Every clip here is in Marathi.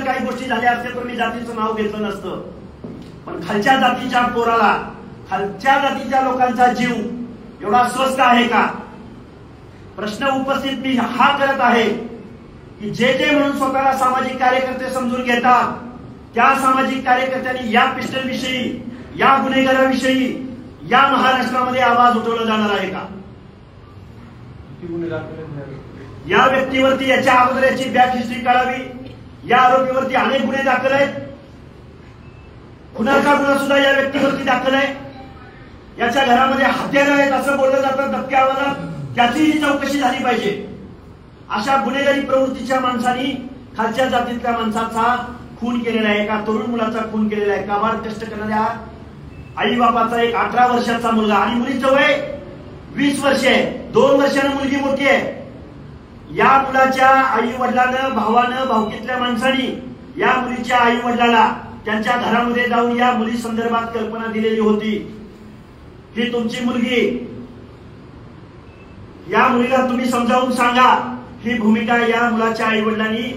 काही गोष्टी झाल्या असत्या तर मी जातीचं नाव घेतलं नसतं. पण खालच्या जातीच्या पोराला, खालच्या जातीच्या लोकांचा जीव एवढा स्वस्त आहे का? प्रश्न उपस्थित मी हा करत आहे की जे म्हणून स्वतःला सामाजिक कार्यकर्ते समजून घेतात त्या सामाजिक कार्यकर्त्यांनी या पिस्टल विषयी, या गुन्हेगाराविषयी या महाराष्ट्रामध्ये आवाज उठवला जाणार आहे का? या व्यक्तीवरती याच्या अगोदर याची बॅक हिस्ट्री काढावी. या आरोपीवरती अनेक गुन्हे दाखल आहेत. खुनाचा गुन्हा सुद्धा या व्यक्तीवरती दाखल आहे. याच्या घरामध्ये हत्यारं आहेत असं बोललं जातं दबक्या आवाजात. त्याचीही चौकशी झाली पाहिजे. अशा गुन्हेगारी प्रवृत्तीच्या माणसांनी खालच्या जातीतल्या माणसाचा खून केलेला आहे, एका तरुण मुलाचा खून केलेला आहे. काबाड कष्ट करणाऱ्या आई बापाचा एक 18 वर्षाचा मुलगा आणि मुलीचं वय 20 वर्ष आहे. 2 वर्षानं मुलगी मोठी आहे. या मुलाच्या आई वडिलांना, भावानं, भावकीतल्या माणसांनी या मुलीच्या आई वडिलाला त्यांच्या घरामध्ये जाऊन या मुली संदर्भात कल्पना दिलेली होती की तुमची मुलगी, या मुलीला तुम्ही समजावून सांगा. ही भूमिका या मुलाच्या आई वडिलांनी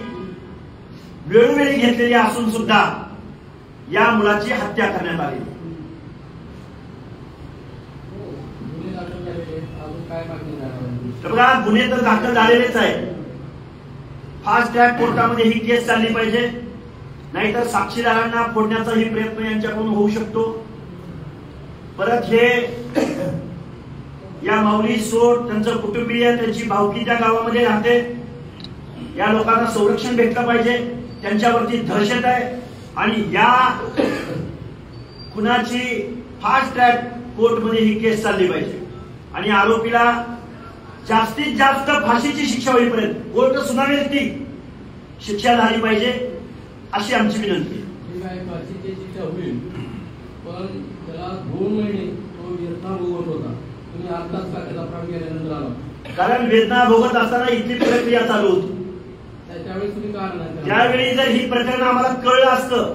वेळोवेळी घेतलेली असून सुद्धा या मुलाची हत्या करण्यात आली. बघा, गुन्हे तर दाखल झालेलेच आहे. फास्ट ट्रॅक कोर्टामध्ये ही केस चालली पाहिजे, नाहीतर साक्षीदारांना फोडण्याचाही प्रयत्न यांच्याकडून होऊ शकतो. परत हे या माऊली सोड, त्यांचं कुटुंबीय, त्यांची भावकी ज्या गावामध्ये राहते, या लोकांना संरक्षण भेटलं पाहिजे. त्यांच्यावरती दहशत आहे आणि या खुनाची फास्ट ट्रॅक कोर्टमध्ये ही केस चालली पाहिजे आणि आरोपीला जास्तीत जास्त फाशीची शिक्षा होईपर्यंत कोर्ट सुनावेल ती शिक्षा झाली पाहिजे अशी आमची विनंती. फाशीची शिक्षा होईल, पण त्याला 2 महिने तो वेदना भोगत होता. तुम्ही आताच त्याचा प्राण गेल्यानंतर आला, कारण वेदना भोगत असताना इथली प्रक्रिया चालू होती. त्यावेळेस तुम्ही कारण त्यावेळी जर ही प्रकरण आम्हाला कळलं असतं,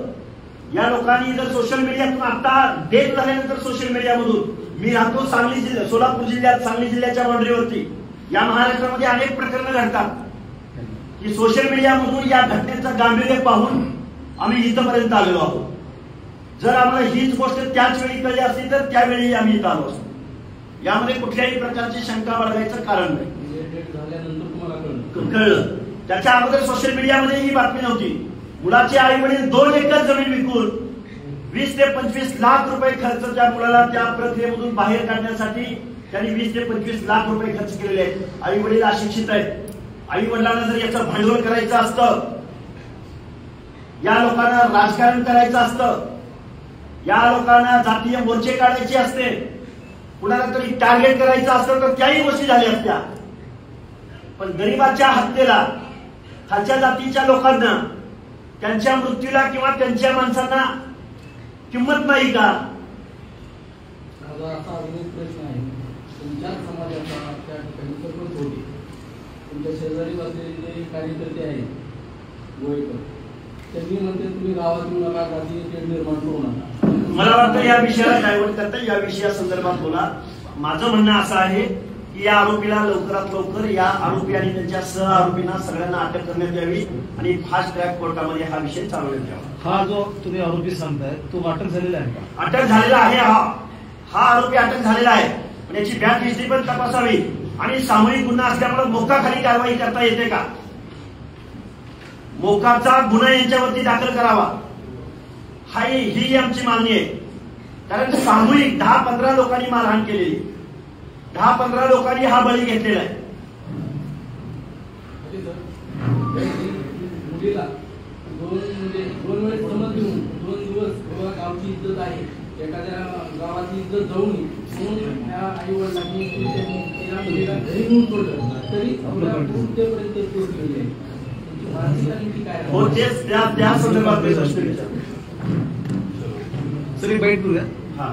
या लोकांनी जर सोशल मीडियातून आता डेथ झाल्यानंतर सोशल मीडियामधून, मी राहतो सांगली जिल्हा, सोलापूर जिल्ह्यात, सांगली जिल्ह्याच्या बाउंड्रीवरती, या महाराष्ट्रामध्ये अनेक प्रकरणं घडतात की सोशल मीडियामधून या घटनेचं गांभीर्य पाहून आम्ही इथपर्यंत आलेलो आहोत. जर आम्हाला हीच गोष्ट त्याच वेळी कळली असती तर त्यावेळी आम्ही इथं आलो असतो. यामध्ये कुठल्याही प्रकारची शंका बाळगायचं कारण नाही. कळलं, त्याच्या अगोदर सोशल मीडियामध्ये ही बातमी नव्हती. मुलाचे आई वडील 2 एकर जमीन विकून 20 ते 25 लाख रुपये खर्च त्या मुलाला त्या प्रक्रियेमधून बाहेर काढण्यासाठी त्यांनी 20 ते 25 लाख रुपये खर्च केलेले आहेत. आई वडील अशिक्षित आहेत. आई वडिलांना जर याचं भांडवल करायचं असतं, या लोकांना राजकारण करायचं असतं, या लोकांना जातीय मोर्चे काढायचे असते, कुणाला तरी टार्गेट करायचं असतं तर त्याही गोष्टी झाल्या असत्या. पण गरिबाच्या हत्येला, खालच्या जातीच्या लोकांना, त्यांच्या मृत्यूला किंवा त्यांच्या माणसांना किंमत नाही का? माझा असा अजून प्रश्न आहे, तुमच्या समाजाचा त्या ठिकाणी सरपंच होते, तुमच्या शेजारी बसलेले जे कार्यकर्ते आहेत गोयकर, त्यांनी म्हणते तुम्ही गावात येऊ नका, जाती तेढ निर्माण करू नका. मला वाटतं या विषयाला डायव्हर्ट करता, या विषयासंदर्भात बोला. माझं म्हणणं असं आहे की या आरोपीला लवकरात लवकर, या आरोपी आणि त्यांच्या सह आरोपींना सगळ्यांना अटक करण्यात यावी आणि फास्ट ट्रॅक कोर्टामध्ये हा विषय चालवण्यात यावा. हा जो तुम्ही आरोपी सांगताय तो अटक झालेला आहे का? अटक झालेला आहे. हा आरोपी अटक झालेला आहे, पण याची बॅक हिस्ट्री पण तपासावी आणि सामूहिक गुन्हा असल्यामुळे मोक्काखाली कारवाई करता येते का? मोक्काचा गुन्हा यांच्यावरती दाखल करावा, ही आमची मागणी आहे. कारण सामूहिक 10-15 लोकांनी मारहाण केलेली, 10-15 लोकांनी हा बळी घेतलेला आहे. मुलीला 2 वेळेस समज देऊन 2 दिवस गावची इज्जत आहे, एखाद्या गावाची इज्जत जाऊ नये म्हणून त्या आई वडिलांनी त्या मुलीला घरी नेऊन सोडलं तरी पूर्णतेपर्यंत पोच केली आहे. त्यांची मानसिकता नेमकी काय आहे? हो, तेच त्या संदर्भात प्रश्न विचारतो. सर एक बाईट करूया. हा.